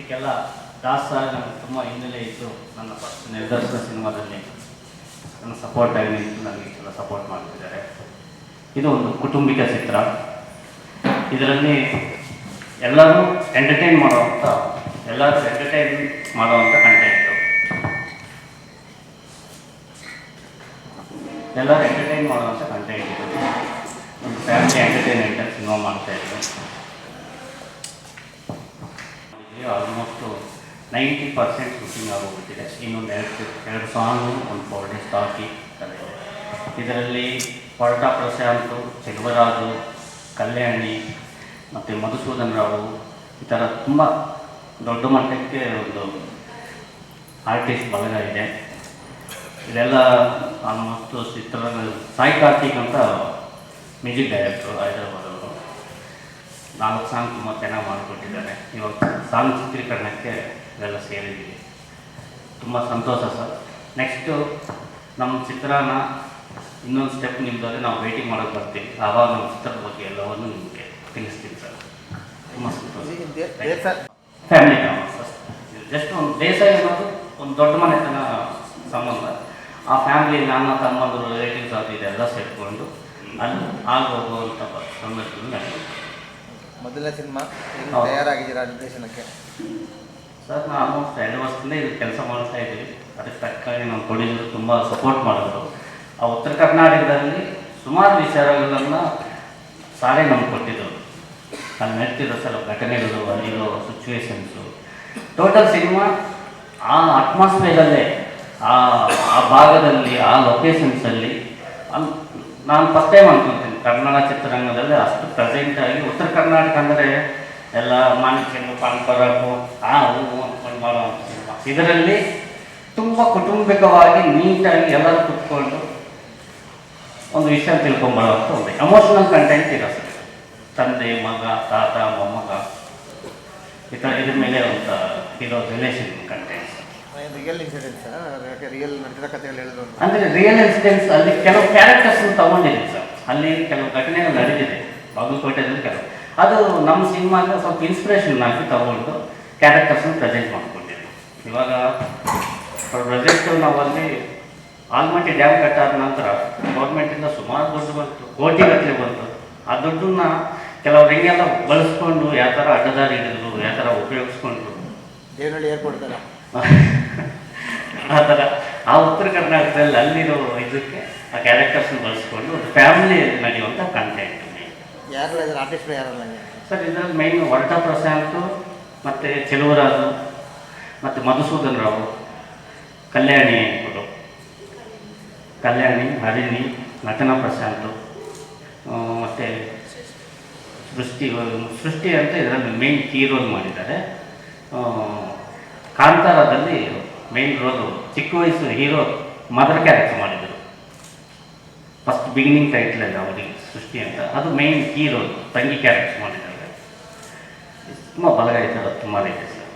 ಇದಕ್ಕೆಲ್ಲ ದಾಸ ನನಗೆ ತುಂಬ ಹಿನ್ನೆಲೆ ಇದ್ದು ನನ್ನ ಫಸ್ಟ್ ನಿರ್ದೇಶನ ಸಿನಿಮಾದಲ್ಲಿ ನನ್ನ ಸಪೋರ್ಟ್ ಆಗಿ ನಿಂತು ನನಗೆ ಎಲ್ಲ ಸಪೋರ್ಟ್ ಮಾಡ್ತಿದ್ದಾರೆ. ಇದು ಒಂದು ಕುಟುಂಬಿಕ ಚಿತ್ರ. ಇದರಲ್ಲಿ ಎಲ್ಲರೂ ಎಂಟರ್ಟೈನ್ ಮಾಡುವಂಥ ಕಂಟೆಂಟು. ಎಲ್ಲರೂ ಎಂಟರ್ಟೈನ್ ಮಾಡುವಂಥ ಕಂಟೆಂಟ್ ಇದು. ಒಂದು ಫ್ಯಾಮಿಲಿ ಎಂಟರ್ಟೈನ್ಮೆಂಟಲ್ಲಿ ಸಿನಿಮಾ ಮಾಡ್ತಾಯಿದ್ರು. ಆಲ್ಮೋಸ್ಟು 90% ಶೂಟಿಂಗ್ ಆಗೋಗ್ಬಿಟ್ಟಿದೆ. ಇನ್ನೊಂದು ಎರಡು ಸಾಂಗು, ಒಂದು 4 days ಬಾಕಿ ಇದೆ. ಇದರಲ್ಲಿ ಹೊರಟ ಪ್ರಶಾಂತು, ಚೆಲುವರಾಜು, ಕಲ್ಯಾಣಿ ಮತ್ತು ಮಧುಸೂದನ್ ರಾವು ಈ ಥರ ತುಂಬ ದೊಡ್ಡ ಮಟ್ಟಕ್ಕೆ ಒಂದು ಆರ್ಟಿಸ್ಟ್ ಬಳಗ ಇದೆ. ಇದೆಲ್ಲ ಆಲ್ಮೋಸ್ಟ್ ಚಿತ್ರದ ಸಾಯಿ ಕಾರ್ತಿಕ್ ಅಂತ ಮ್ಯೂಸಿಕ್ ಡೈರೆಕ್ಟ್ರು ಹೈದರಾಬಾದವರು 4 ಸಾಂಗ್ ತುಂಬ ಚೆನ್ನಾಗಿ ಮಾಡಿಕೊಟ್ಟಿದ್ದಾರೆ. ಇವಾಗ ಸಾಂಗ್ ಚಿತ್ರೀಕರಣಕ್ಕೆ ಇದೆಲ್ಲ ಸೇರಿದ್ದೀವಿ. ತುಂಬ ಸಂತೋಷ ಸರ್. ನೆಕ್ಸ್ಟು ನಮ್ಮ ಚಿತ್ರನ ಇನ್ನೊಂದು ಸ್ಟೆಪ್ ನಿಮ್ಮದಾದ್ರೆ ನಾವು ವೇಟಿಂಗ್ ಮಾಡೋಕ್ಕೆ ಬರ್ತೀವಿ. ಆವಾಗ ನಮ್ಮ ಚಿತ್ರದ ಬಗ್ಗೆ ಎಲ್ಲವನ್ನು ನಿಮಗೆ ತಿಳಿಸ್ತೀನಿ ಸರ್. ತುಂಬ ಸಂತೋಷ. Family drama sir. ಜಸ್ಟ್ ಒಂದು ದೇಸಾಯಿ ಅನ್ನೋದು ಒಂದು ದೊಡ್ಡ ಮನೆತನ ಸಂಬಂಧ. ಆ ಫ್ಯಾಮಿಲಿ ನನ್ನ ತಮ್ಮಂದರು ರಿಲೇಟಿವ್ಸ್ ಅದು ಇದೆಲ್ಲ ಸೇರಿಕೊಂಡು ಅಲ್ಲಿ ಆಗೋಗುವಂಥ ಸಂದರ್ಭದಲ್ಲಿ ನಡೆಯುತ್ತೆ. ಮೊದಲನೇ ಸಿನಿಮಾ ತಯಾರಾಗಿದ್ದೀರಾ ನಿರ್ದೇಶನಕ್ಕೆ? ಸರ್ ನಾವು ಆಲ್ಮೋಸ್ಟ್ 2 ವರ್ಷದಿಂದ ಇದು ಕೆಲಸ ಮಾಡ್ತಾ ಇದ್ದೀವಿ. ಅದಕ್ಕೆ ತಕ್ಕಾಗಿ ನಮ್ಮ ಪ್ರೊಡ್ಯೂಸರು ತುಂಬ ಸಪೋರ್ಟ್ ಮಾಡಿದ್ರು. ಆ ಉತ್ತರ ಕರ್ನಾಟಕದಲ್ಲಿ ಸುಮಾರು ವಿಚಾರಗಳನ್ನು ಸಾರೇ ನಮ್ಗೆ ಕೊಟ್ಟಿದ್ದರು. ಅಲ್ಲಿ ನಡ್ತಿರೋ ಘಟನೆಗಳು, ಅಲ್ಲಿರೋ ಸಿಚುವೇಶನ್ಸು, ಟೋಟಲ್ ಸಿನಿಮಾ ಆ ಅಟ್ಮಾಸ್ಫಿಯರಲ್ಲೇ, ಆ ಭಾಗದಲ್ಲಿ, ಆ ಲೊಕೇಶನ್ಸಲ್ಲಿ ನಾನು ಫಸ್ಟ್ ಟೈಮ್ ಅಂದ್ಕೊಳ್ತೀನಿ ಕನ್ನಡ ಚಿತ್ರರಂಗದಲ್ಲಿ ಅಷ್ಟು ಪ್ರೆಸೆಂಟಾಗಿ. ಉತ್ತರ ಕರ್ನಾಟಕ ಅಂದರೆ ಎಲ್ಲ ಮಾಣಿಕ್ಯನು, ಪಾನ್ಪರಾಗು ಹೂವು ಅಂದ್ಕೊಂಡು ಮಾಡೋ ಸಿನಿಮಾ. ಇದರಲ್ಲಿ ತುಂಬ ಕುಟುಂಬಿಕವಾಗಿ ನೀಟಾಗಿ ಎಲ್ಲರೂ ಕುತ್ಕೊಂಡು ಒಂದು ವಿಷಯ ತಿಳ್ಕೊಂಬರೋವಂಥ ಒಂದು ಎಮೋಷನಲ್ ಕಂಟೆಂಟ್ ಇರೋ ಸರ್. ತಂದೆ, ಮಗ, ತಾತ, ಮೊಮ್ಮಗ ಈ ಥರ ಇದ್ರ ಮೇಲೆ ಒಂದು ಇರೋ relation contents. Real incidents, real ನಡೆದ ಕಥೆಗಳು ಹೇಳಿದ್ರು ಅಂದರೆ ರಿಯಲ್ ಇನ್ಸಿಡೆಂಟ್ಸ್. ಅಲ್ಲಿ ಕೆಲವು ಕ್ಯಾರೆಕ್ಟರ್ಸ್ನ ತೊಗೊಂಡಿದ್ದೀನಿ ಸರ್. ಅಲ್ಲಿ ಕೆಲವು ಘಟನೆಗಳು ನಡೆದಿದೆ ಬಾಗಲಕೋಟೆದಲ್ಲಿ ಕೆಲವು. ಅದು ನಮ್ಮ ಸಿನಿಮಾಗೆ ಸ್ವಲ್ಪ ಇನ್ಸ್ಪಿರೇಷನ್ ಆಗಿ ತಗೊಂಡು ಕ್ಯಾರೆಕ್ಟರ್ಸ್ನ ಪ್ರೆಸೆಂಟ್ ಮಾಡ್ಕೊಂಡಿದ್ದೀವಿ. ಇವಾಗ ಪ್ರೆಸೆಂಟು ನಾವಲ್ಲಿ ಆಲ್ಮಟ್ಟಿ ಡ್ಯಾಮ್ ಕಟ್ಟಾದ ನಂತರ ಗೌರ್ಮೆಂಟಿಂದ ಸುಮಾರು ದುಡ್ಡು ಬಂತು, ಕೋಟಿಗಟ್ಟಲೆ ಬಂತು. ಆ ದುಡ್ಡನ್ನ ಕೆಲವ್ರು ಹೆಂಗೆಲ್ಲ ಬಳಸ್ಕೊಂಡು ಯಾವ ಥರ ಅಡ್ಡದಾರಿ ಹಿಡಿದ್ರು, ಯಾವ ಥರ ಉಪಯೋಗಿಸ್ಕೊಂಡ್ರು. ದೇವನಹಳ್ಳಿ ಏರ್ಪೋರ್ಟ್ ಥರ ಆ ಥರ ಆ ಉತ್ತರ ಕರ್ನಾಟಕದಲ್ಲಿ ಅಲ್ಲಿರೋ ಇದಕ್ಕೆ ಆ ಕ್ಯಾರೆಕ್ಟರ್ಸ್ನ ಬಳಸ್ಕೊಂಡು ಒಂದು ಫ್ಯಾಮಿಲಿ ನಡೆಯುವಂಥ ಕಂಟೆಂಟ್. ಯಾರೆಲ್ಲ ಆರ್ಟಿಸ್ಟ್ಗಳು ಯಾರಲ್ಲ ಸರ್? ಇದರಲ್ಲಿ ಮೈನ್ ಹೊರಟ ಪ್ರಶಾಂತು ಮತ್ತು ಚೆಲುವರಾಜು ಮತ್ತು ಮಧುಸೂದನ್ ರಾವು, ಕಲ್ಯಾಣಿ, ಹರಿಣಿ, ನಟನ ಪ್ರಶಾಂತು ಮತ್ತು ಸೃಷ್ಟಿ ಅಂತ ಇದರಲ್ಲಿ ಮೇನ್ ಕೀ ರೋಲ್ ಮಾಡಿದ್ದಾರೆ. ಕಾಂತಾರದಲ್ಲಿ ಮೇನ್ ರೋಲು ಚಿಕ್ಕ ವಯಸ್ಸು ಹೀರೋ ಮದರ್ ಕ್ಯಾರೆಕ್ಟರ್ ಮಾಡಿದರು. ಫಸ್ಟ್ ಬಿಗಿನಿಂಗ್ ಟೈಟ್ಲಲ್ಲಿ ಅವರಿಗೆ ಸೃಷ್ಟಿ ಅಂತ, ಅದು ಮೇನ್ ಕೀ ರೋಲ್ ತಂಗಿ ಕ್ಯಾರೆಕ್ಟರ್ ಮಾಡಿದ್ದಾರೆ. ತುಂಬ ಬಲಗ ಇದ್ದಾರೆ, ತುಂಬ ಇದೆ ಸರ್.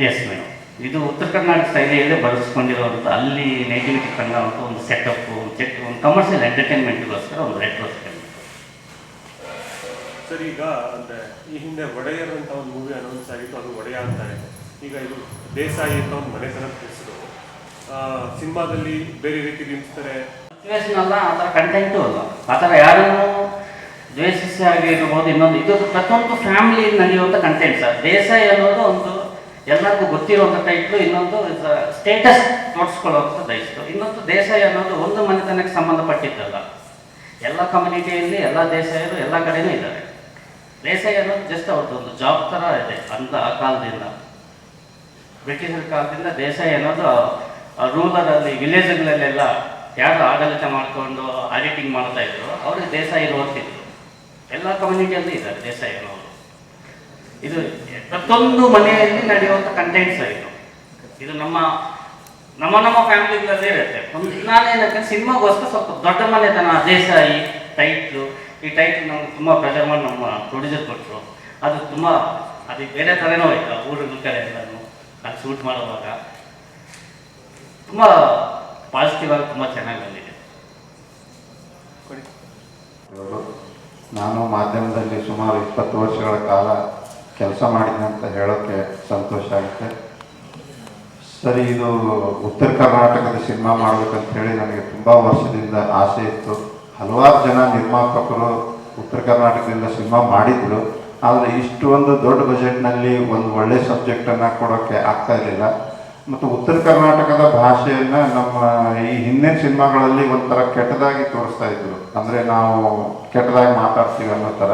ಎಸ್ ಮೇಡಮ್, ಇದು ಉತ್ತರ ಕರ್ನಾಟಕ ಶೈಲಿಯಲ್ಲೇ ಬಳಸ್ಕೊಂಡಿರೋಂಥ ಅಲ್ಲಿ ನೇಟಿವಿಟಿ ಕಂಡಂಥ ಒಂದು ಸೆಟಪ್ಪು, ಒಂದು ಕಮರ್ಷಿಯಲ್ ಎಂಟರ್ಟೈನ್ಮೆಂಟ್ಗೋಸ್ಕರ ಒಂದು ರೆಟ್ರೋ ಸ್ಟೈಲ್. ಸರ್, ಈಗ ಅಂದರೆ ಈ ಹಿಂದೆ ಒಡೆಯರ್ ಅಂತ ಒಂದು ಮೂವಿ ಅನೌನ್ಸ್ ಆಗಿತ್ತು, ಅದು ಒಡೆಯ ಅಂತ ಇದೆ. ಈಗ ಇದು ದೇಸಾಯಿ ಅಂತ ಒಂದು ಮನೆತನದ ಹೆಸರು. ಸಿನಿಮಾದಲ್ಲಿ ಬೇರೆ ರೀತಿ ಬಿಂಬಿಸ್ತಾರೆ. ಸಿಚುವೇಶನ್ ಅಲ್ಲ, ಆ ಥರ ಕಂಟೆಂಟು ಅಲ್ಲ, ಆ ಥರ ಯಾರನ್ನು ದ್ವೇಷಿಸಿ ಆಗಿರ್ಬೋದು. ಇನ್ನೊಂದು ಇದು ಪ್ರತಿಯೊಂದು ಫ್ಯಾಮಿಲಿ ನಡೆಯುವಂಥ ಕಂಟೆಂಟ್ ಸರ್. ದೇಸಾಯಿ ಅನ್ನೋದು ಒಂದು ಎಲ್ಲರಿಗೂ ಗೊತ್ತಿರುವಂಥ ಟೈಟ್ಲು. ಇನ್ನೊಂದು ಸ್ಟೇಟಸ್ ತೋರಿಸ್ಕೊಳ್ಳುವಂಥದ್ದು ಇಷ್ಟು. ಇನ್ನೊಂದು ದೇಸಾಯಿ ಅನ್ನೋದು ಒಂದು ಮನೆತನಕ್ಕೆ ಸಂಬಂಧಪಟ್ಟಿದ್ದಲ್ಲ. ಎಲ್ಲ ಕಮ್ಯುನಿಟಿಯಲ್ಲಿ ಎಲ್ಲ ದೇಸಾಯರು ಎಲ್ಲ ಕಡೆಯೂ ಇದ್ದಾರೆ. ದೇಸಾಯಿ ಅನ್ನೋದು ಜಸ್ಟ್ ಅವ್ರದ್ದು ಒಂದು ಜಾಬ್ ಥರ ಇದೆ. ಆ ಕಾಲದಿಂದ, ಬ್ರಿಟಿಷರ ಕಾಲದಿಂದ ದೇಸಾಯಿ ಅನ್ನೋದು ರೂರಲಲ್ಲಿ, ವಿಲೇಜ್ಗಳಲ್ಲೆಲ್ಲ ಯಾರು ಆಡಳಿತ ಮಾಡಿಕೊಂಡು ಆಡಿಟಿಂಗ್ ಮಾಡ್ತಾ ಇದ್ರು ಅವ್ರಿಗೆ ದೇಸಾಯಿ ಓದ್ತಿದ್ರು. ಎಲ್ಲ ಕಮ್ಯುನಿಟಿಯಲ್ಲಿ ಇದ್ದಾರೆ ದೇಸಾಯಿ ಅನ್ನೋರು. ಇದು ಪ್ರತಿಯೊಂದು ಮನೆಯಲ್ಲಿ ನಡೆಯುವಂಥ ಕಂಟೆಂಟ್ಸ್ ಇದು. ಇದು ನಮ್ಮ ಫ್ಯಾಮಿಲಿಗಳಲ್ಲೇ ಇರುತ್ತೆ. ನಾನೇನಂತ ಸಿನಿಮಾಗೋಸ್ಕರ ಸ್ವಲ್ಪ ದೊಡ್ಡ ಮನೆತನ ದೇಸಾಯಿ ಟೈಟ್ಲು, ಈ ಟೈಟ್ಲ್ ನಮ್ಗೆ ತುಂಬ ಪ್ರೆಷರ್ ಮಾಡಿ ನಮ್ಮ ಪ್ರೊಡ್ಯೂಸರ್ ಕೊಟ್ಟರು. ಅದು ತುಂಬ ಅದು ಬೇರೆ ಥರನೂ ಆಯಿತು. ಊರುಗಳ ಕಡೆ ಎಲ್ಲನೂ ಅಲ್ಲಿ ಶೂಟ್ ಮಾಡುವಾಗ ತುಂಬ ಪಾಸಿಟಿವ್ ಆಗಿ ತುಂಬ ಚೆನ್ನಾಗಿ ಬಂದಿದೆ. ನಾನು ಮಾಧ್ಯಮದಲ್ಲಿ ಸುಮಾರು 20 ವರ್ಷಗಳ ಕಾಲ ಕೆಲಸ ಮಾಡಿದ್ದೆ ಅಂತ ಹೇಳೋಕ್ಕೆ ಸಂತೋಷ ಆಗುತ್ತೆ. ಸರಿ, ಇದು ಉತ್ತರ ಕರ್ನಾಟಕದ ಸಿನಿಮಾ ಮಾಡಬೇಕಂತ ಹೇಳಿ ನನಗೆ ತುಂಬ ವರ್ಷದಿಂದ ಆಸೆ ಇತ್ತು. ಹಲವಾರು ಜನ ನಿರ್ಮಾಪಕರು ಉತ್ತರ ಕರ್ನಾಟಕದಿಂದ ಸಿನಿಮಾ ಮಾಡಿದ್ರು. ಆದರೆ ಇಷ್ಟು ಒಂದು ದೊಡ್ಡ ಬಜೆಟ್ನಲ್ಲಿ ಒಂದು ಒಳ್ಳೆ ಸಬ್ಜೆಕ್ಟನ್ನು ಕೊಡೋಕ್ಕೆ ಆಗ್ತಾ ಇರಲಿಲ್ಲ. ಮತ್ತು ಉತ್ತರ ಕರ್ನಾಟಕದ ಭಾಷೆಯನ್ನು ನಮ್ಮ ಈ ಹಿಂದಿನ ಸಿನಿಮಾಗಳಲ್ಲಿ ಒಂಥರ ಕೆಟ್ಟದಾಗಿ ತೋರಿಸ್ತಾ ಇದ್ರು. ಅಂದರೆ ನಾವು ಕೆಟ್ಟದಾಗಿ ಮಾತಾಡ್ತೀವಿ ಅನ್ನೋ ಥರ.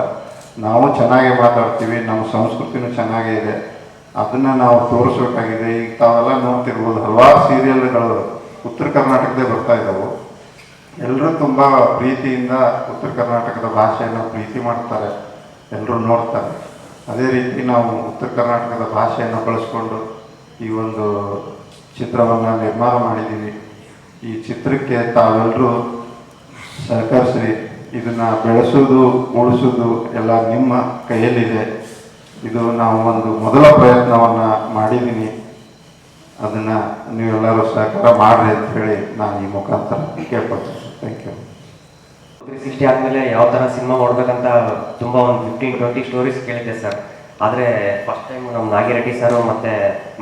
ನಾವು ಚೆನ್ನಾಗಿ ಮಾತಾಡ್ತೀವಿ, ನಮ್ಮ ಸಂಸ್ಕೃತಿನೂ ಚೆನ್ನಾಗೇ ಇದೆ, ಅದನ್ನು ನಾವು ತೋರಿಸ್ಬೇಕಾಗಿದೆ. ಈಗ ತಾವೆಲ್ಲ ನೋಡ್ತಿರ್ಬೋದು, ಹಲವಾರು ಸೀರಿಯಲ್ಗಳು ಉತ್ತರ ಕರ್ನಾಟಕದೇ ಬರ್ತಾ ಇದ್ದಾವೆ. ಎಲ್ಲರೂ ತುಂಬ ಪ್ರೀತಿಯಿಂದ ಉತ್ತರ ಕರ್ನಾಟಕದ ಭಾಷೆಯನ್ನು ಪ್ರೀತಿ ಮಾಡ್ತಾರೆ, ಎಲ್ಲರೂ ನೋಡ್ತಾರೆ. ಅದೇ ರೀತಿ ನಾವು ಉತ್ತರ ಕರ್ನಾಟಕದ ಭಾಷೆಯನ್ನು ಬಳಸ್ಕೊಂಡು ಈ ಒಂದು ಚಿತ್ರವನ್ನು ನಿರ್ಮಾಣ ಮಾಡಿದ್ದೀವಿ. ಈ ಚಿತ್ರಕ್ಕೆ ತಾವೆಲ್ಲರೂ ಸಹಕರಿಸಿ ಇದನ್ನು ಬೆಳೆಸೋದು ಉಳಿಸೋದು ಎಲ್ಲ ನಿಮ್ಮ ಕೈಯಲ್ಲಿದೆ. ಇದು ನಾವು ಒಂದು ಮೊದಲ ಪ್ರಯತ್ನವನ್ನು ಮಾಡಿದ್ದೀನಿ, ಅದನ್ನು ನೀವೆಲ್ಲರೂ ಸಹಕಾರ ಮಾಡಿರಿ ಅಂತ ಹೇಳಿ ನಾನು ಈ ಮುಖಾಂತರ ಕೇಳ್ಕೊಳ್ತೀನಿ. Thank you. 360 ಆದಮೇಲೆ ಯಾವ ಥರ ಸಿನಿಮಾ ಮಾಡ್ಬೇಕಂತ ತುಂಬ ಒಂದು 15-20 ಸ್ಟೋರೀಸ್ ಕೇಳಿದ್ದೆ ಸರ್. ಆದರೆ ಫಸ್ಟ್ ಟೈಮ್ ನಮ್ಮ ನಾಗಿರೆಡ್ಡಿ ಸರು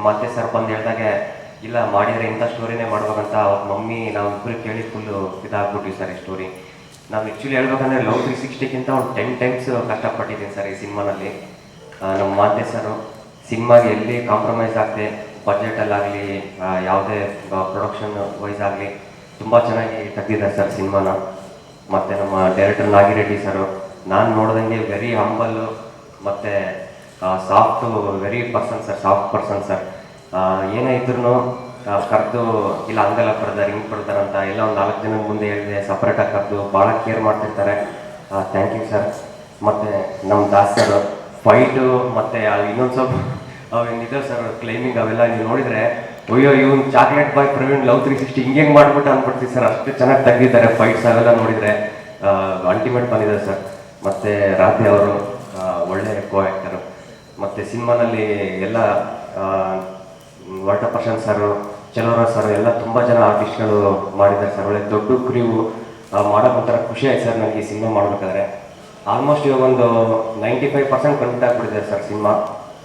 ಮತ್ತು ಸರ್ ಬಂದು ಹೇಳಿದಾಗೆ ಇಲ್ಲ ಮಾಡಿದರೆ ಇಂಥ ಸ್ಟೋರಿನೇ ಮಾಡ್ಬೇಕಂತ ಅವ್ರ ಮಮ್ಮಿ ನಾವು ಇಬ್ಬರು ಕೇಳಿ ಫುಲ್ಲು ಇದಾಗ್ಬಿಟ್ವಿ ಸರ್ ಈ ಸ್ಟೋರಿ. ನಾವು ಆ್ಯಕ್ಚುಲಿ ಹೇಳ್ಬೇಕಂದ್ರೆ ಲವ್ 360ಕ್ಕಿಂತ ಒಂದು 10 ಟೈಮ್ಸ್ ಕಷ್ಟಪಟ್ಟಿದ್ದೀನಿ ಸರ್ ಈ ಸಿನಿಮಾನಲ್ಲಿ. ನಮ್ಮ ಮಾತೆ ಸರು ಸಿನಿಮಾಗೆ ಎಲ್ಲಿ ಕಾಂಪ್ರಮೈಸ್ ಆಗದೆ ಬಜೆಟಲ್ಲಾಗಲಿ ಯಾವುದೇ ಪ್ರೊಡಕ್ಷನ್ ವೈಸ್ ಆಗಲಿ ತುಂಬ ಚೆನ್ನಾಗಿ ತೆಗೆದಿದ್ದಾರೆ ಸರ್ ಸಿನಿಮಾನ. ಮತ್ತು ನಮ್ಮ ಡೈರೆಕ್ಟರ್ ನಾಗಿರೆಡ್ಡಿ ಸರು ನಾನು ನೋಡ್ದಂಗೆ ವೆರಿ ಹಂಬಲ್ಲು ಮತ್ತು soft very soft person sir. ಏನೇ ಇದ್ರೂ ಕರೆದು ಇಲ್ಲ ಹಂಗೆಲ್ಲ ಬರ್ದಾರೆ ಹಿಂಗೆ ಬರ್ದಾರೆ ಅಂತ ಎಲ್ಲ ಒಂದು 4 ಜನ ಮುಂದೆ ಹೇಳಿದೆ, ಸಪ್ರೇಟಾಗಿ ಕರೆದು ಭಾಳ ಕೇರ್ ಮಾಡ್ತಿರ್ತಾರೆ. Thank you sir. ಮತ್ತು ನಮ್ಮ ದಾಸ್ ಸರ್ ಫೈಟು ಮತ್ತು ಇನ್ನೊಂದು ಸ್ವಲ್ಪ ಅವೇನಿದೆ ಸರ್ ಕ್ಲೈಮಿಂಗ್ ಅವೆಲ್ಲ ನೀವು ನೋಡಿದರೆ ಅಯ್ಯೋ ಇವನು ಚಾಕ್ಲೇಟ್ ಬಾಯ್ ಪ್ರವೀಣ್ ಲವ್ 360 ಹಿಂಗೆ ಮಾಡ್ಬಿಟ್ಟು ಅಂದ್ಬಿಡ್ತೀವಿ ಸರ್. ಅಷ್ಟು ಚೆನ್ನಾಗಿ ತೆಗೆದಿದ್ದಾರೆ ಫೈಟ್ಸ್ ಅವೆಲ್ಲ ನೋಡಿದರೆ ಅಲ್ಟಿಮೇಟ್ ಬಂದಿದೆ ಸರ್. ಮತ್ತು ರಾಧೆ ಅವರು ಒಳ್ಳೆ ಕೋ ಆ್ಯಕ್ಟರು. ಮತ್ತು ಸಿನಿಮಾನಲ್ಲಿ ಎಲ್ಲ ವಾಟರ್ ಪರ್ಸನ್ ಸರು, ಚಲೋರ ಸರ್ ಎಲ್ಲ ತುಂಬ ಜನ ಆರ್ಟಿಸ್ಟ್ಗಳು ಮಾಡಿದ್ದಾರೆ ಸರ್. ಒಳ್ಳೆ ದೊಡ್ಡ ಕ್ರೀವು ಮಾಡೋಕೆ ಒಂಥರ ಖುಷಿ ಆಯ್ತು ಸರ್ ನನಗೆ ಈ ಸಿನಿಮಾ ಮಾಡಬೇಕಾದ್ರೆ. ಆಲ್ಮೋಸ್ಟ್ ಇವಾಗ ಒಂದು 95% ಕಂಪ್ಲೀಟ್ ಆಗಿಬಿಟ್ಟಿದೆ ಸರ್ ಸಿನಿಮಾ.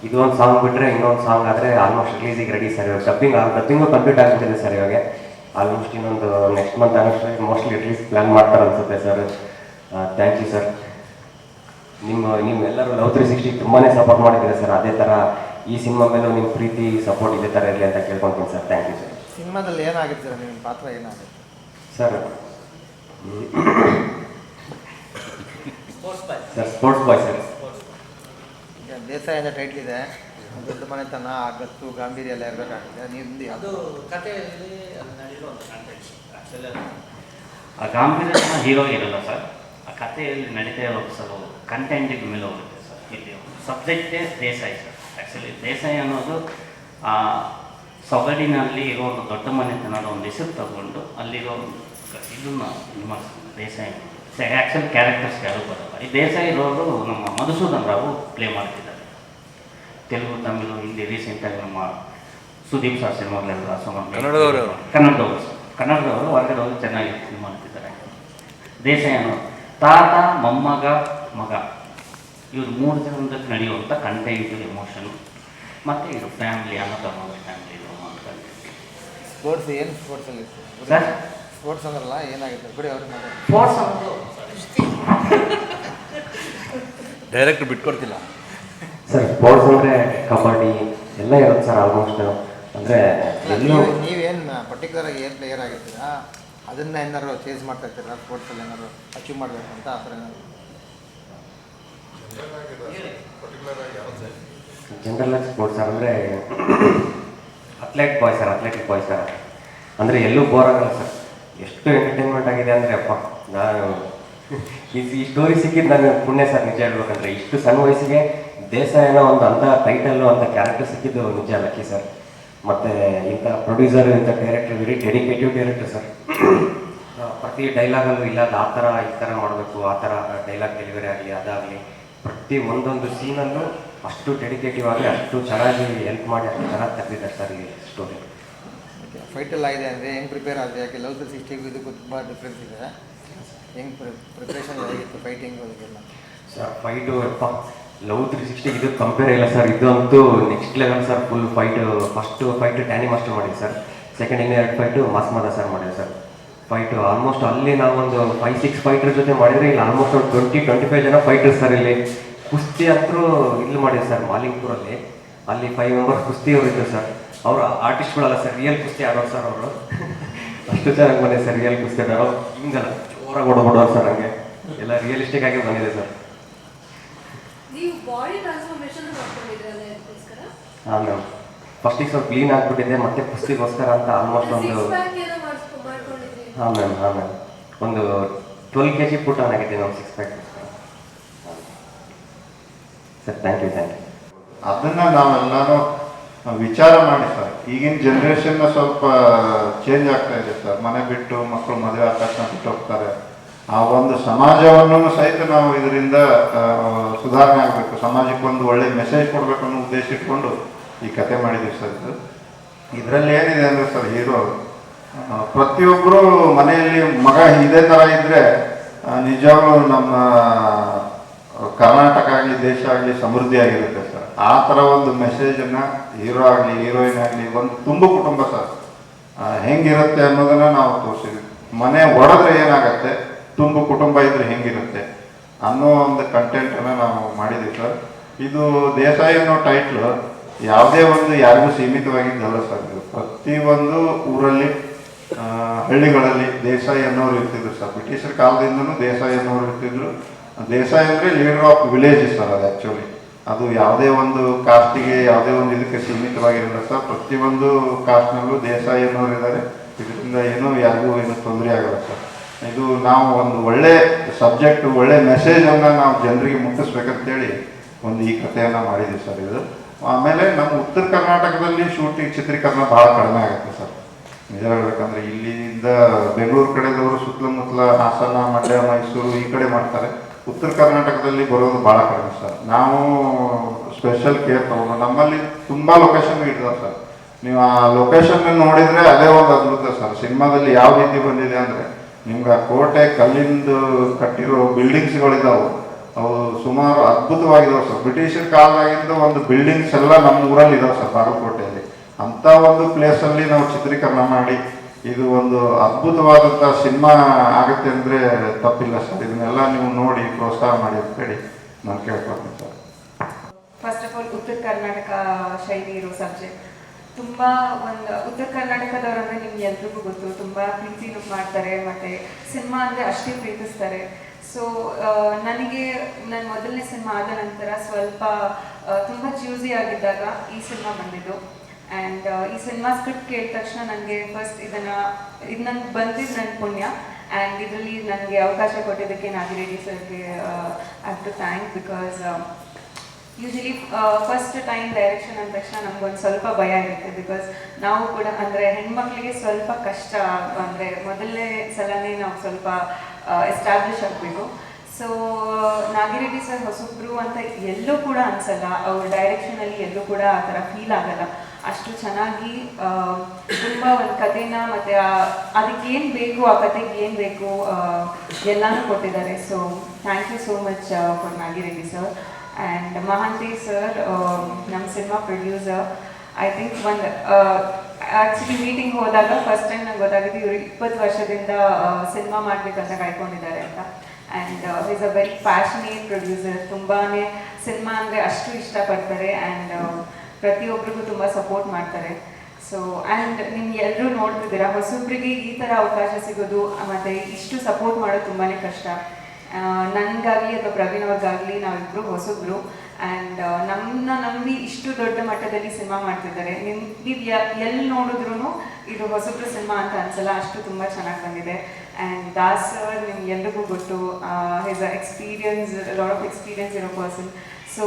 ಇದು ಒಂದು ಸಾಂಗ್ ಬಿಟ್ಟರೆ ಇನ್ನೊಂದು ಸಾಂಗ್ ಆದರೆ ಆಲ್ಮೋಸ್ಟ್ ರಿಲೀಸಿಗೆ ರೆಡಿ ಸರ್. ಇವಾಗ ಡಬ್ಬಿಂಗು ಕಂಪ್ಲೀಟ್ ಆಗಿಬಿಟ್ಟಿದೆ ಸರ್. ಇವಾಗ ಆಲ್ಮೋಸ್ಟ್ ಇನ್ನೊಂದು ನೆಕ್ಸ್ಟ್ ಮಂತ್ ಅನ್ನೋಷ್ಟು ಮೋಸ್ಟ್ಲಿ ರಿಲೀಸ್ ಪ್ಲ್ಯಾನ್ ಮಾಡ್ತಾರೆ ಅನಿಸುತ್ತೆ ಸರ್. Thank you sir. ನಿಮ್ಮೆಲ್ಲರೂ ಲವ್ 360 ತುಂಬಾ ಸಪೋರ್ಟ್ ಮಾಡಿದ್ದೀರಾ ಸರ್. ಅದೇ ಥರ ಈ ಸಿನಿಮಾ ಮೇಲೂ ನಿಮ್ಮ ಪ್ರೀತಿ ಸಪೋರ್ಟ್ ಇದೇ ಥರ ಇರಲಿ ಅಂತ ಕೇಳ್ಕೊತೀನಿ ಸರ್. Thank you sir. ಸಿನಿಮಾದಲ್ಲಿ ಏನಾಗಿರ್ತೀರ, ನಿಮ್ಮ ಪಾತ್ರ ಏನಾಗುತ್ತೆ sir? Sir sports boy sir. ಈಗ ದೇಸಾಯಿ ಅಂತ ಟೈಟ್ಲ್ ಇದೆ, ದೊಡ್ಡ ಮನೆತನ, ಗತ್ತು, ಗಾಂಭೀರ್ಯ ಎಲ್ಲ ಇರಬೇಕಾಗಿದೆ. ನಿಮ್ದು ಅದು ಕಥೆಯಲ್ಲಿ ಅದು ನಡೆಯೋ ಒಂದು ಕಾಂಟೆಕ್ಸ್ಟ್. ಆ್ಯಕ್ಚುಲಿ ಆ ಗಾಂಭೀರ್ಯನ ಹೀರೋ ಇರಲ್ಲ ಸರ್. ಆ ಕಥೆಯಲ್ಲಿ ನಡೀತಾ ಇರೋ ಸರ್ ಕಂಟೆಂಟಿಗೆ ಮೇಲೆ ಹೋಗುತ್ತೆ ಸರ್. ಇಲ್ಲಿ ಸಬ್ಜೆಕ್ಟೇ ದೇಸಾಯಿ ಸರ್. ಆ್ಯಕ್ಚುಲಿ ದೇಸಾಯಿ ಅನ್ನೋದು ಸೊಗಡಿನಲ್ಲಿ ಇರೋ ಒಂದು ದೊಡ್ಡ ಮನೆತನದ ಒಂದು ಹೆಸರು ತಗೊಂಡು ಅಲ್ಲಿರೋ ಇದನ್ನು ನಿಮ್ಮ ದೇಸಾಯಿ ಆ್ಯಕ್ಚುಲಿ ಕ್ಯಾರೆಕ್ಟರ್ಸ್ ಯಾರು ಬರೋಲ್ಲ. ಈ ದೇಸಾಯಿ ರೋಲು ನಮ್ಮ ಮಧುಸೂದನ್ ರಾವು ಪ್ಲೇ ಮಾಡ್ತಿದ್ದಾರೆ. ತೆಲುಗು, ತಮಿಳು, ಹಿಂದಿ, ರೀಸೆಂಟಾಗಿ ನಮ್ಮ ಸುದೀಪ್ ಸರ್ ಸಿನಿಮಾಗಳೆಲ್ಲ ಕನ್ನಡದವರು ಹೊರಗಡೆ ಹೋಗಿ ಚೆನ್ನಾಗಿ ಇದು ಮಾಡ್ತಿದ್ದಾರೆ. ದೇಸಾಯಿ ಅನ್ನೋದು ತಾತ, ಮೊಮ್ಮಗ, ಮಗ ಇವರು 3 ಜನದಲ್ಲಿ ನಡೆಯುವಂಥ ಕಂಟೆಂಟು, ಎಮೋಷನು ಮತ್ತು ಇದು ಫ್ಯಾಮಿಲಿ, ಅನ್ನ ತಮ್ಮ ಫ್ಯಾಮಿಲಿ ಮಾಡ್ಕೊಂಡು. ಸ್ಪೋರ್ಟ್ಸ್ ಏನು ಸ್ಪೋರ್ಟ್ಸಲ್ಲಿ ಸರ್? ಸ್ಪೋರ್ಟ್ಸ್ ಅಂದ್ರಲ್ಲ ಏನಾಗುತ್ತೆ ಬಿಡಿ ಅವ್ರಿಗೆ ಸ್ಪೋರ್ಟ್ಸ್ ಅನ್ನೋದು ಡೈರೆಕ್ಟ್ ಬಿಟ್ಕೊಡ್ತಿಲ್ಲ ಸರ್. ಸ್ಪೋರ್ಟ್ಸ್ ಅಂದರೆ ಕಬಡ್ಡಿ ಎಲ್ಲ ಇರುತ್ತೆ ಸರ್ ಆಲ್ಮೋಸ್ಟ್. ಅಂದರೆ ನೀವೇನು ಪರ್ಟಿಕ್ಯುಲರಾಗಿ ಏನು ಪ್ಲೇಯರ್ ಆಗಿರ್ತೀರಾ ಅದನ್ನು ಏನಾದ್ರು ಚೇಂಜ್ ಮಾಡ್ತಾ ಇರ್ತೀರಾ ಸ್ಪೋರ್ಟ್ಸಲ್ಲಿ ಏನಾದ್ರು ಅಚೀವ್ ಮಾಡಬೇಕು ಅಂತ ಆ ಥರ ಏನಾದ್ರು? ಜನರಲ್ ಆಗಿ ಸ್ಪೋರ್ಟ್ಸ್ ಸರ್ ಅಂದರೆ ಅತ್ಲೆಟಿಕ್ ಬಾಯ್ ಸರ್. ಅಂದರೆ ಎಲ್ಲೂ ಬೋರ್ ಆಗಲ್ಲ ಸರ್. ಎಷ್ಟು ಎಂಟರ್ಟೈನ್ಮೆಂಟ್ ಆಗಿದೆ ಅಂದರೆ ಅಪ್ಪ, ನಾನು ಈ ಸ್ಟೋರಿ ಸಿಕ್ಕಿದ್ದು ನಾನು ಪುಣ್ಯ ಸರ್. ನಿಜ ಹೇಳ್ಬೇಕಂದ್ರೆ ಇಷ್ಟು ಸಣ್ಣ ವಯಸ್ಸಿಗೆ ದೇಸಾಯನ ಒಂದು ಅಂಥ ಟೈಟಲ್ಲು ಅಂತ ಕ್ಯಾರೆಕ್ಟರ್ ಸಿಕ್ಕಿದ್ದು ನಿಜ ಲಕ್ಕಿ ಸರ್. ಮತ್ತು ಇಂಥ ಪ್ರೊಡ್ಯೂಸರ್, ಇಂಥ director very dedicative director sir. ಪ್ರತಿ ಡೈಲಾಗಲ್ಲೂ ಇಲ್ಲ ಆ ಥರ ಈ ಥರ ಮಾಡಬೇಕು, ಆ ಥರ ಡೈಲಾಗ್ ಡೆಲಿವರಿ ಆಗಲಿ ಅದಾಗಲಿ ಪ್ರತಿ ಒಂದೊಂದು ಸೀನಲ್ಲೂ ಅಷ್ಟು ಡೆಡಿಕೇಟಿವ್ ಆಗಿ ಅಷ್ಟು ಚೆನ್ನಾಗಿ ಹೆಲ್ಪ್ ಮಾಡಿ ಅಷ್ಟು ಚೆನ್ನಾಗಿ ತೆಗೆದಿದ್ದಾರೆ ಸರ್ ಈ ಸ್ಟೋರಿ. ಫೈಟೆಲ್ಲ ಆಗಿದೆ ಅಂದರೆ ಹೆಂಗೆ ಪ್ರಿಪೇರ್ ಆದರೆ? ಯಾಕೆ ಲವ್ 360 ಇದಕ್ಕೂ ತುಂಬ ಡಿಫ್ರೆನ್ಸ್ ಇದೆ. ಹೆಂಗೆ ಪ್ರಿಪ್ರೇಷನ್ ಹೇಗಿತ್ತು ಫೈಟಿಂಗ್ ಅದಕ್ಕೆಲ್ಲ? ಸರ್ ಫೈಟು ಲವ್ 360 ಇದು ಕಂಪೇರ್ ಇಲ್ಲ ಸರ್, ಇದಂತೂ next level sir. Full first fight ಟ್ಯಾನಿ ಮಾಸ್ಟರ್ ಮಾಡಿದ್ವಿ ಸರ್, ಸೆಕೆಂಡ್ ಇನ್ನೆರಡು ಫೈಟು ಮಾಸ್ಮದ ಸರ್ ಮಾಡಿದೆ ಸರ್. ಫೈಟು ಆಲ್ಮೋಸ್ಟ್ ಅಲ್ಲಿ ನಾವೊಂದು 5-6 ಫೈಟರ್ ಜೊತೆ ಮಾಡಿದರೆ ಇಲ್ಲಿ ಆಲ್ಮೋಸ್ಟ್ ಒಂದು 20-25 ಜನ ಫೈಟರ್ಸ್ ಸರ್. ಇಲ್ಲಿ ಕುಸ್ತಿ ಅಂತೂ ಇಲ್ಲಿ ಮಾಡಿದೆ ಸರ್ ಮಾಲಿಂಗ್ಪುರಲ್ಲಿ, ಅಲ್ಲಿ 5 ಮೆಂಬರ್ಸ್ ಕುಸ್ತಿಯವರು ಇದ್ದರು ಸರ್. ಅವರು ಆರ್ಟಿಸ್ಟ್ಗಳಲ್ಲ ಸರ್, ರಿಯಲ್ ಕುಸ್ತಿ ಆಡೋರು ಸರ್ ಅವರು. ಅಷ್ಟು ಚೆನ್ನಾಗಿ ಬಂದಿದೆ ಸರ್ ರಿಯಲ್ ಕುಸ್ತಿ ಆಡೋರು, ಹಿಂಗಲ್ಲ ಜೋರಾಗಿ ಹೊಡೋರು ಸರ್, ಹಂಗೆ ಎಲ್ಲ ರಿಯಲಿಸ್ಟಿಕ್ ಆಗಿ ಬಂದಿದೆ ಸರ್. ನೀವು ಬಾಡಿ ಟ್ರಾನ್ಸ್ಫಾರ್ಮೇಷನ್ ಮಾಡ್ಕೊಂಡಿದ್ರಲ್ಲ ಅದಕ್ಕೋಸ್ಕರ? ಹಾಂ ಮ್ಯಾಮ್, ಫಸ್ಟಿಗೆ ಸ್ವಲ್ಪ ಕ್ಲೀನ್ ಆಗಿಬಿಟ್ಟಿದೆ, ಮತ್ತೆ ಕುಸ್ತಿಗೋಸ್ಕರ ಅಂತ ಆಲ್ಮೋಸ್ಟ್ ಒಂದು ಮಾಡ್ಕೊಂಡಿದ್ರಿ? ಹಾಂ ಮ್ಯಾಮ್ ಒಂದು 12 kg ಪುಟ್ ಆನ್ ಆಗಿದೆ ನಾವು 6 ಪ್ಯಾಕ್ ಸರ್. Thank you. ಅದನ್ನು ನಾವೆಲ್ಲನೂ ವಿಚಾರ ಮಾಡಿ ಸರ್. ಈಗಿನ ಜನ್ರೇಷನ್ನ ಸ್ವಲ್ಪ ಚೇಂಜ್ ಆಗ್ತಾ ಇದೆ ಸರ್. ಮನೆ ಬಿಟ್ಟು ಮಕ್ಕಳು ಮದುವೆ ಆದ ತಕ್ಷಣ ಬಿಟ್ಟು ಹೋಗ್ತಾರೆ. ಆ ಒಂದು ಸಮಾಜವನ್ನು ಸಹಿತ ನಾವು ಇದರಿಂದ ಸುಧಾರಣೆ ಆಗಬೇಕು, ಸಮಾಜಕ್ಕೆ ಒಂದು ಒಳ್ಳೆ ಮೆಸೇಜ್ ಕೊಡಬೇಕು ಅನ್ನೋ ಉದ್ದೇಶ ಇಟ್ಕೊಂಡು ಈ ಕತೆ ಮಾಡಿದ್ದೀವಿ ಸರ್. ಇದರಲ್ಲಿ ಏನಿದೆ ಅಂದರೆ ಸರ್, ಹೀರೋ ಪ್ರತಿಯೊಬ್ಬರು ಮನೆಯಲ್ಲಿ ಮಗ ಇದೇ ಥರ ಇದ್ದರೆ ನಿಜವಾಗ್ಲೂ ನಮ್ಮ ಕರ್ನಾಟಕ ಆಗಲಿ ದೇಶ ಆಗಲಿ ಸಮೃದ್ಧಿ ಆಗಿರುತ್ತೆ ಸರ್. ಆ ಥರ ಒಂದು ಮೆಸೇಜನ್ನು ಹೀರೋ ಆಗಲಿ ಹೀರೋಯಿನ್ ಆಗಲಿ ಒಂದು ತುಂಬ ಕುಟುಂಬ ಸರ್ ಹೆಂಗಿರುತ್ತೆ ಅನ್ನೋದನ್ನು ನಾವು ತೋರಿಸಿದ್ವಿ. ಮನೆ ಒಡೆದ್ರೆ ಏನಾಗತ್ತೆ, ತುಂಬ ಕುಟುಂಬ ಇದ್ರೆ ಹೆಂಗಿರುತ್ತೆ ಅನ್ನೋ ಒಂದು ಕಂಟೆಂಟನ್ನು ನಾವು ಮಾಡಿದ್ದೀವಿ ಸರ್. ಇದು ದೇಸಾಯಿ ಅನ್ನೋ ಟೈಟ್ಲು ಯಾವುದೇ ಒಂದು ಯಾರಿಗೂ ಸೀಮಿತವಾಗಿದ್ದಲ್ಲ ಸರ್. ಇದು ಪ್ರತಿಯೊಂದು ಊರಲ್ಲಿ ಹಳ್ಳಿಗಳಲ್ಲಿ ದೇಸಾಯಿ ಅನ್ನೋರು ಇರ್ತಿದ್ರು ಸರ್. ಬ್ರಿಟಿಷರ ಕಾಲದಿಂದನೂ ದೇಸಾಯಿ ಅನ್ನೋರು ಇರ್ತಿದ್ರು. ದೇಸಾಯಿ ಅಂದರೆ ಲೀಡರ್ ಆಫ್ ವಿಲೇಜಸ್ ಸರ್. ಅದು ಆ್ಯಕ್ಚುಲಿ ಅದು ಯಾವುದೇ ಒಂದು ಕಾಸ್ಟಿಗೆ ಯಾವುದೇ ಒಂದು ಇದಕ್ಕೆ ಸೀಮಿತವಾಗಿರಲ್ಲ ಸರ್. ಪ್ರತಿಯೊಂದು ಕಾಸ್ಟ್ನಲ್ಲೂ ದೇಸಾಯಿ ಅನ್ನೋರು ಇದ್ದಾರೆ. ಇದರಿಂದ ಏನೂ ಯಾರಿಗೂ ಏನೂ ತೊಂದರೆ ಆಗಲ್ಲ ಸರ್. ಇದು ನಾವು ಒಂದು ಒಳ್ಳೆ ಸಬ್ಜೆಕ್ಟ್, ಒಳ್ಳೆ ಮೆಸೇಜನ್ನು ನಾವು ಜನರಿಗೆ ಮುಟ್ಟಿಸ್ಬೇಕಂತೇಳಿ ಒಂದು ಈ ಕಥೆಯನ್ನು ಮಾಡಿದ್ದೀವಿ ಸರ್. ಇದು ಆಮೇಲೆ ನಮ್ಮ ಉತ್ತರ ಕರ್ನಾಟಕದಲ್ಲಿ ಚಿತ್ರೀಕರಣ ಭಾಳ ಕಡಿಮೆ ಆಗುತ್ತೆ ಸರ್. ನಿಜ ಹೇಳ್ಬೇಕಂದ್ರೆ ಇಲ್ಲಿಂದ ಬೆಂಗಳೂರು ಕಡೆದವರು ಸುತ್ತಮುತ್ತಲ ಹಾಸನ, ಮಂಡ್ಯ, ಮೈಸೂರು ಈ ಕಡೆ ಮಾಡ್ತಾರೆ. ಉತ್ತರ ಕರ್ನಾಟಕದಲ್ಲಿ ಬರೋದು ಭಾಳ ಕಡಿಮೆ ಸರ್. ನಾವು ಸ್ಪೆಷಲ್ ಕೇರ್ ತಗೊಂಡು ನಮ್ಮಲ್ಲಿ ತುಂಬ ಲೊಕೇಶನ್ ಇರ್ತದೆ ಸರ್. ನೀವು ಆ ಲೊಕೇಶನ್ ನೋಡಿದರೆ ಅದೇ ಒಂದು ಅದ್ಭುತ ಸರ್. ಸಿನಿಮಾದಲ್ಲಿ ಯಾವ ರೀತಿ ಬಂದಿದೆ ಅಂದರೆ, ನಿಮ್ಗೆ ಆ ಕೋಟೆ ಕಲ್ಲಿಂದು ಕಟ್ಟಿರೋ ಬಿಲ್ಡಿಂಗ್ಸ್ಗಳಿದ್ದಾವೆ, ಅವು ಸುಮಾರು ಅದ್ಭುತವಾಗಿದ್ದಾವೆ ಸರ್. ಬ್ರಿಟಿಷರ ಕಾಲದಾಗಿಂದ ಒಂದು ಬಿಲ್ಡಿಂಗ್ಸ್ ಎಲ್ಲ ನಮ್ಮ ಊರಲ್ಲಿ ಇದಾವೆ ಸರ್, ಬಾಗಲಕೋಟೆಯಲ್ಲಿ. ಅಂಥ ಒಂದು ಪ್ಲೇಸಲ್ಲಿ ನಾವು ಚಿತ್ರೀಕರಣ ಮಾಡಿ ಇದು ಒಂದು ಅದ್ಭುತವಾದಂಥ ಸಿನಿಮಾ ಆಗುತ್ತೆ ಅಂದರೆ ತಪ್ಪಿಲ್ಲ ಸರ್. ಇದನ್ನೆಲ್ಲ ನೀವು ನೋಡಿ ಪ್ರೋತ್ಸಾಹ ಮಾಡಿ ಅಂತ ಹೇಳಿ ನಾನು ಕೇಳ್ಕೊಳ್ತೀನಿ ಸರ್. ಫಸ್ಟ್ ಆಫ್ ಆಲ್ ಉತ್ತರ ಕರ್ನಾಟಕ ಶೈಲಿ ಇರೋ ಸಬ್ಜೆಕ್ಟ್ ತುಂಬ ಒಂದು ಉತ್ತರ ಕರ್ನಾಟಕದವರಂದರೆ ನಿಮ್ಗೆ ಎಲ್ರಿಗೂ ಗೊತ್ತು, ತುಂಬ ಪ್ರೀತಿನೂ ಮಾಡ್ತಾರೆ ಮತ್ತು ಸಿನಿಮಾ ಅಂದರೆ ಅಷ್ಟೇ ಪ್ರೀತಿಸ್ತಾರೆ. ಸೊ ನನಗೆ ನನ್ನ ಮೊದಲನೇ ಸಿನಿಮಾ ಆದ ನಂತರ ಸ್ವಲ್ಪ ತುಂಬ ಚ್ಯೂಸಿ ಆಗಿದ್ದಾಗ ಈ ಸಿನಿಮಾ ಬಂದಿದ್ದು. ಆ್ಯಂಡ್ ಈ ಸಿನಿಮಾ ಸ್ಕ್ರಿಪ್ಟ್ ಕೇಳಿದ ತಕ್ಷಣ ನನಗೆ ಫಸ್ಟ್ ಇದು ನನಗೆ ಬಂದಿದ್ದು ನನ್ನ ಪುಣ್ಯ. ಆ್ಯಂಡ್ ಇದರಲ್ಲಿ ನನಗೆ ಅವಕಾಶ ಕೊಟ್ಟಿದ್ದಕ್ಕೆ ನಾಗಿರೆಡ್ಡಿ ಸರ್ಗೆ I have to thank. Because usually first time direction ಅಂದ ತಕ್ಷಣ ನಮಗೊಂದು ಸ್ವಲ್ಪ ಭಯ ಇರುತ್ತೆ. ಬಿಕಾಸ್ ನಾವು ಕೂಡ ಅಂದರೆ ಹೆಣ್ಮಕ್ಳಿಗೆ ಸ್ವಲ್ಪ ಕಷ್ಟ, ಅಂದರೆ ಮೊದಲನೇ ಸಲನೇ ನಾವು ಸ್ವಲ್ಪ ಎಸ್ಟಾಬ್ಲಿಷ್ ಆಗಬೇಕು. ಸೊ ನಾಗಿರೆಡ್ಡಿ ಸರ್ ಹೊಸಬ್ರು ಅಂತ ಎಲ್ಲೂ ಕೂಡ ಅನಿಸಲ್ಲ, ಅವ್ರ ಡೈರೆಕ್ಷನಲ್ಲಿ ಎಲ್ಲೂ ಕೂಡ ಆ ಥರ ಫೀಲ್ ಆಗಲ್ಲ. ಅಷ್ಟು ಚೆನ್ನಾಗಿ ತುಂಬ ಒಂದು ಕಥೆನ ಮತ್ತು ಅದಕ್ಕೆ ಏನು ಬೇಕು, ಆ ಕಥೆಗೆ ಏನು ಬೇಕು ಎಲ್ಲನೂ ಕೊಟ್ಟಿದ್ದಾರೆ. So thank you so much for Nagireddy sir. And Mahanti sir ನಮ್ಮ ಸಿನಿಮಾ ಪ್ರೊಡ್ಯೂಸರ್. ಐ ಥಿಂಕ್ ಒಂದು ಆ್ಯಕ್ಚುಲಿ ಮೀಟಿಂಗ್ ಹೋದಾಗ ಫಸ್ಟ್ ಟೈಮ್ ನಂಗೆ ಗೊತ್ತಾಗಿದ್ದು ಇವರು 20 ವರ್ಷದಿಂದ ಸಿನಿಮಾ ಮಾಡಬೇಕಂತ ಕಾಯ್ಕೊಂಡಿದ್ದಾರೆ ಅಂತ. And is a very passionate producer. ತುಂಬಾ ಸಿನಿಮಾ ಅಂದರೆ ಅಷ್ಟು ಇಷ್ಟಪಡ್ತಾರೆ ಆ್ಯಂಡ್ ಪ್ರತಿಯೊಬ್ಬರಿಗೂ ತುಂಬ ಸಪೋರ್ಟ್ ಮಾಡ್ತಾರೆ. ಸೊ ಆ್ಯಂಡ್ ನಿಮ್ಗೆ ಎಲ್ಲರೂ ನೋಡ್ತಿದ್ದೀರಾ, ಹೊಸೊಬ್ಬರಿಗೆ ಈ ಥರ ಅವಕಾಶ ಸಿಗೋದು ಮತ್ತು ಇಷ್ಟು ಸಪೋರ್ಟ್ ಮಾಡೋದು ತುಂಬಾ ಕಷ್ಟ. ನನಗಾಗಲಿ ಅಥವಾ ಪ್ರವೀಣ್ ಅವ್ರಿಗಾಗಲಿ ನಾವಿಬ್ಬರು ಹೊಸೊಬ್ರು. ಆ್ಯಂಡ್ ನಮ್ಮನ್ನ ನಂಬಿ ಇಷ್ಟು ದೊಡ್ಡ ಮಟ್ಟದಲ್ಲಿ ಸಿನಿಮಾ ಮಾಡ್ತಿದ್ದಾರೆ. ನೀವು ಎಲ್ಲಿ ನೋಡಿದ್ರೂ ಇದು ಹೊಸೊಬ್ರು ಸಿನಿಮಾ ಅಂತ ಅನ್ಸಲ್ಲ, ಅಷ್ಟು ತುಂಬ ಚೆನ್ನಾಗಿ ಬಂದಿದೆ. ಆ್ಯಂಡ್ ದಾಸ್ ಸರ್ ನಿಮ್ಗೆ ಎಲ್ರಿಗೂ ಗೊತ್ತು, his experience, lot of experience ಇರೋ ಪರ್ಸನ್. ಸೊ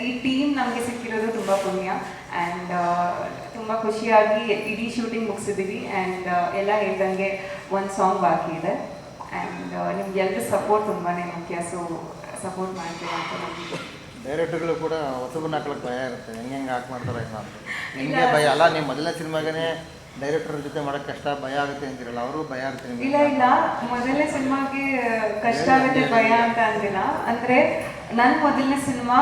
ಈ ಟೀಮ್ ನಮಗೆ ಸಿಕ್ಕಿರೋದು ತುಂಬ ಪುಣ್ಯ. ಆ್ಯಂಡ್ ತುಂಬ ಖುಷಿಯಾಗಿ ಇಡೀ ಶೂಟಿಂಗ್ ಮುಗಿಸಿದ್ದೀವಿ. ಆ್ಯಂಡ್ ಎಲ್ಲ ಹೇಳ್ದಂಗೆ ಒಂದು ಸಾಂಗ್ ಬಾಕಿ ಇದೆ. ಆ್ಯಂಡ್ ನಿಮ್ಗೆ ಎಲ್ಲರೂ ಸಪೋರ್ಟ್ ತುಂಬಾ ಮುಖ್ಯ. ಸೊ ಸಪೋರ್ಟ್ ಮಾಡ್ತೀವಿ ಅಂತ ನಮಗೆ. ಡೈರೆಕ್ಟರ್ಗಳು ಕೂಡ ಹೊಸಬನ್ನ ಹಾಕ್ಲಿಕ್ಕೆ ಭಯ ಇರುತ್ತೆ, ಹೆಂಗೆ ಹಾಕಿ ಮಾಡ್ತಾರೆ ಏನೋ ಅಂತ. ನಿಮಗೆ ಭಯ ಅಲ್ಲ, ನೀವು ಮೊದಲನೇ ಸಿನಿಮಾಗೇ ಡೈರೆಕ್ಟರ್ ಜೊತೆ ಮಾಡೋಕ್ಕೆ ಕಷ್ಟ ಭಯ ಆಗುತ್ತೆ ಅಂತಿರಲ್ಲ, ಅವರು ಭಯ ಆಗುತ್ತೆ ನಿಮಗೆ? ಇಲ್ಲ ಇಲ್ಲ, ಮೊದಲನೇ ಸಿನಿಮಾಗೆ ಕಷ್ಟ ಆಗುತ್ತೆ ಭಯ ಅಂತ ಅಂದಿಲ್ಲ. ಅಂದರೆ ನನ್ನ ಮೊದಲನೇ ಸಿನಿಮಾ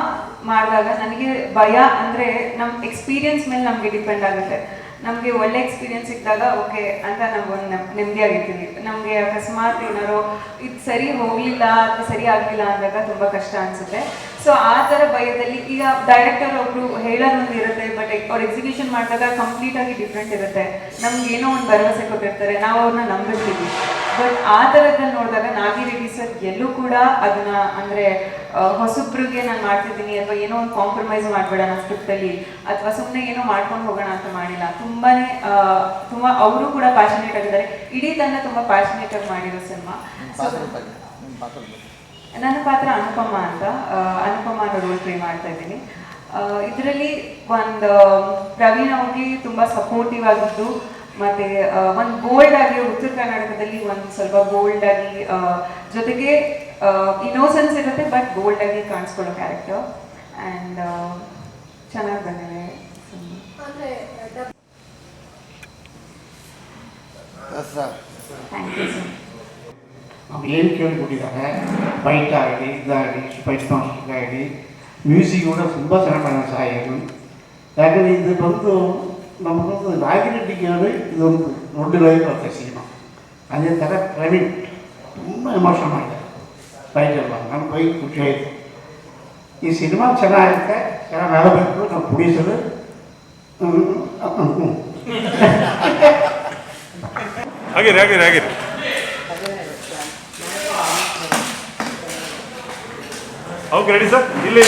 ಮಾಡಿದಾಗ ನನಗೆ ಭಯ ಅಂದರೆ ನಮ್ಮ ಎಕ್ಸ್ಪೀರಿಯನ್ಸ್ ಮೇಲೆ ನಮಗೆ ಡಿಪೆಂಡ್ ಆಗುತ್ತೆ. ನಮಗೆ ಒಳ್ಳೆ ಎಕ್ಸ್ಪೀರಿಯನ್ಸ್ ಸಿಕ್ಕಿದಾಗ ಓಕೆ ಅಂತ ನಾವೊಂದು ನೆಮ್ಮದಿಯಾಗಿರ್ತೀವಿ. ನಮಗೆ ಅಕಸ್ಮಾತ್ ಏನಾರೋ ಇದು ಸರಿ ಹೋಗಲಿಲ್ಲ ಅಥವಾ ಸರಿ ಆಗಲಿಲ್ಲ ಅಂದಾಗ ತುಂಬ ಕಷ್ಟ ಅನಿಸುತ್ತೆ. ಸೊ ಆ ಥರ ಭಯದಲ್ಲಿ ಈಗ ಡೈರೆಕ್ಟರ್ ಒಬ್ರು ಹೇಳೋದೊಂದು ಇರುತ್ತೆ, ಬಟ್ ಅವ್ರು ಎಕ್ಸಿಕ್ಯೂಷನ್ ಮಾಡಿದಾಗ ಕಂಪ್ಲೀಟಾಗಿ ಡಿಫ್ರೆಂಟ್ ಇರುತ್ತೆ. ನಮ್ಗೆ ಏನೋ ಒಂದು ಭರವಸೆ ಕೊಟ್ಟಿರ್ತಾರೆ, ನಾವು ಅವ್ರನ್ನ ನಂಬಿರ್ತೀವಿ. ಬಟ್ ಆ ಥರದಲ್ಲಿ ನೋಡಿದಾಗ ನಾಗಿ ರೆಡ್ಡಿ ಸರ್ ಎಲ್ಲೂ ಕೂಡ ಅದನ್ನ ಅಂದರೆ ಹೊಸಬ್ರಿಗೆ ನಾನು ಮಾಡ್ತಿದ್ದೀನಿ ಅಥವಾ ಏನೋ ಒಂದು ಕಾಂಪ್ರಮೈಸ್ ಮಾಡಬೇಡ ಸ್ಕ್ರಿಪ್ಟಲ್ಲಿ ಅಥವಾ ಸುಮ್ಮನೆ ಏನೋ ಮಾಡ್ಕೊಂಡು ಹೋಗೋಣ ಅಂತ ಮಾಡಿಲ್ಲ. ತುಂಬ ಅವರು ಕೂಡ ಪ್ಯಾಷನೇಟ್ ಆಗಿದ್ದಾರೆ. ಇಡೀ ತಂಡ ತುಂಬ ಪ್ಯಾಷನೇಟ್ ಆಗಿ ಮಾಡಿರೋ ಸಿನಿಮಾ. ನನ್ನ ಪಾತ್ರ ಅನುಪಮ ಅಂತ, ಅನುಪಮ ಅನ್ನೋ ರೋಲ್ ಪ್ಲೇ ಮಾಡ್ತಾ ಇದ್ದೀನಿ. ಇದರಲ್ಲಿ ಒಂದು ಪ್ರವೀಣ್ ಅವ್ರಿಗೆ ತುಂಬ ಸಪೋರ್ಟಿವ್ ಆಗಿದ್ದು ಮತ್ತು ಒಂದು ಬೋಲ್ಡ್ ಆಗಿ ಉತ್ತರ ಕರ್ನಾಟಕದಲ್ಲಿ ಒಂದು ಸ್ವಲ್ಪ ಬೋಲ್ಡ್ ಆಗಿ ಜೊತೆಗೆ ಇನ್ನೋಸೆನ್ಸ್ ಇರುತ್ತೆ ಬಟ್ ಬೋಲ್ಡ್ ಆಗಿ ಕಾಣಿಸ್ಕೊಳ್ಳೋ ಕ್ಯಾರೆಕ್ಟರ್. ಆ್ಯಂಡ್ ಚೆನ್ನಾಗಿ ಬಂದಿದೆ. ಅಂದ್ರೆ ಥ್ಯಾಂಕ್ ಯು ಸರ್. ಅವ್ರು ಏನು ಕೇಳಿಬಿಟ್ಟಿದ್ದಾರೆ, ಫೈಟ್ ಆಗಲಿ ಇದಾಗಲಿ ಫೈಟ್ ಮಾಸ್ಟರ್ ಆಗಲಿ ಮ್ಯೂಸಿಕ್ ಕೂಡ ತುಂಬ ಚೆನ್ನಾಗಿ ಮಾಡೋಣ ಸಾಯಿಗಳು. ಯಾಕಂದರೆ ಇದು ಬಂದು ನಮಗೊಂದು ನಾಗಿರೆಡ್ಡಿಗೆ ಇದೊಂದು ನೋಡಿರೋತ್ತೆ ಸಿನಿಮಾ. ಅದೇ ಥರ ಪ್ರವೀಣ್ ತುಂಬ ಎಮೋಷನ್ ಮಾಡಿದ್ದಾರೆ ಫೈಟೆಲ್ಲ. ನಮ್ಗೆ ಬೈ ಖುಷಿ ಆಯಿತು. ಈ ಸಿನಿಮಾ ಚೆನ್ನಾಗಿರುತ್ತೆ, ಚೆನ್ನಾಗಿ ಆಗಬೇಕು. ನಾವು ಪ್ರೊಡ್ಯೂಸರು ಆಗಿರಿ ಆಗಿರಿ ಆಗಿರಿ. ಓಕೆ ರೆಡಿ ಸರ್, ಇಲ್ಲ